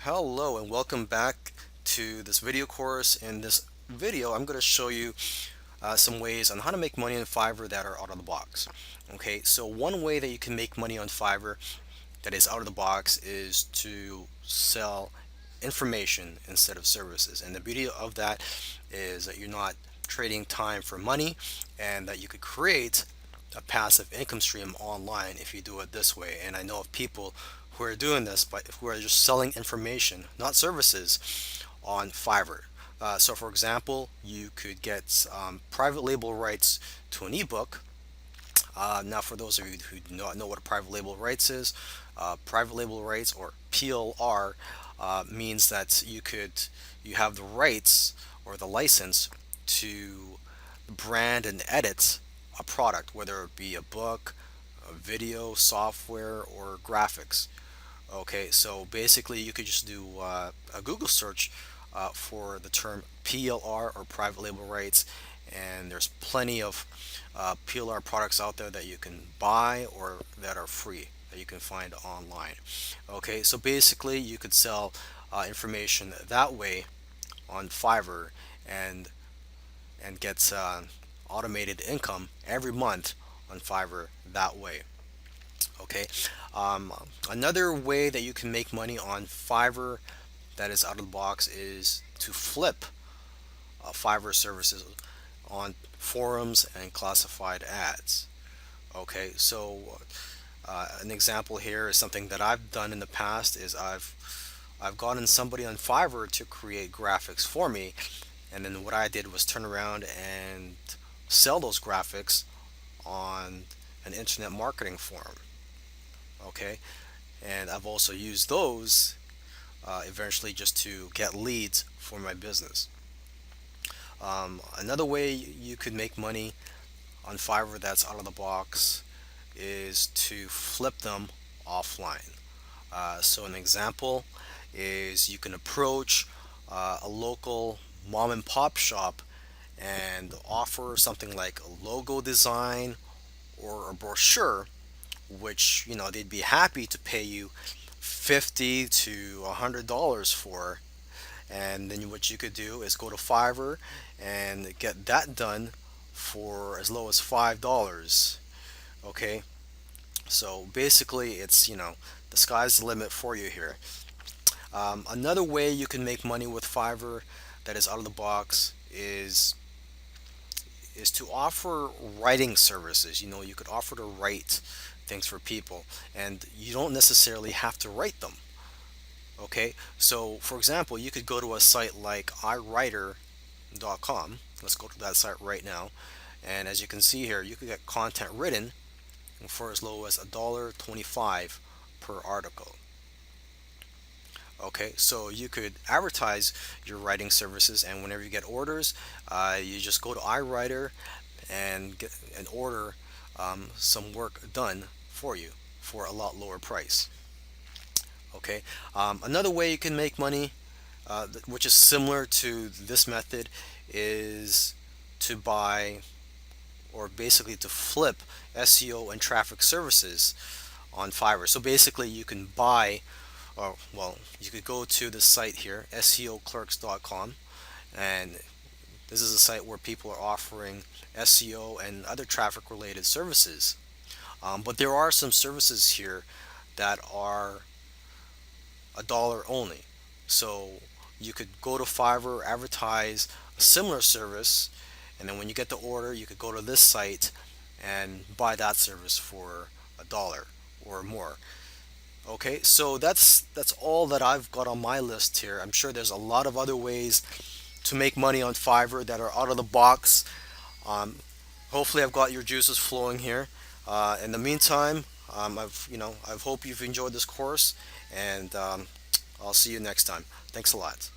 Hello and welcome back to this video course. In this video, I'm going to show you some ways on how to make money on Fiverr that are out of the box. Okay, so one way that you can make money on Fiverr that is out of the box is to sell information instead of services. And the beauty of that is that you're not trading time for money and that you could create a passive income stream online if you do it this way. And I know of people who are doing this, but who are just selling information, not services, on Fiverr. So, for example, you could get private label rights to an ebook. Now, for those of you who do not know what a private label rights is, private label rights, or PLR, means that you have the rights or the license to brand and edit a product, whether it be a book, a video, software, or graphics. Okay, so basically, you could just do a Google search for the term PLR or private label rights, and there's plenty of PLR products out there that you can buy or that are free that you can find online. Okay, so basically, you could sell information that way on Fiverr and get automated income every month on Fiverr that way. Okay. Um, Another way that you can make money on Fiverr that is out of the box is to flip Fiverr services on forums and classified ads. Okay, so an example here is something that I've done in the past is I've gotten somebody on Fiverr to create graphics for me, and then what I did was turn around and sell those graphics on an internet marketing forum. Okay, and I've also used those eventually just to get leads for my business. Another way you could make money on Fiverr that's out of the box is to flip them offline. So an example is you can approach a local mom and pop shop and offer something like a logo design or a brochure, which they'd be happy to pay you 50 to $100 for. And then what you could do is go to Fiverr and get that done for as low as $5. Okay, so basically it's the sky's the limit for you here. Another way you can make money with Fiverr that is out of the box is to offer writing services. You could offer to write things for people, and you don't necessarily have to write them. Okay, so for example, you could go to a site like iWriter.com. Let's go to that site right now, and as you can see here, you could get content written for as low as $1.25 per article. Okay, so you could advertise your writing services, and whenever you get orders, you just go to iWriter and get and order some work done for you for a lot lower price. Okay, another way you can make money, which is similar to this method, is to buy or basically to flip SEO and traffic services on Fiverr. So basically, you can buy, or well, you could go to the site here, SEOclerks.com, and this is a site where people are offering SEO and other traffic related services. But there are some services here that are a dollar only. So you could go to Fiverr, advertise a similar service, and then when you get the order, you could go to this site and buy that service for a dollar or more. Okay, so that's all that I've got on my list here. I'm sure there's a lot of other ways to make money on Fiverr that are out of the box. Um, Hopefully, I've got your juices flowing here. In the meantime, I hope you've enjoyed this course, and I'll see you next time. Thanks a lot.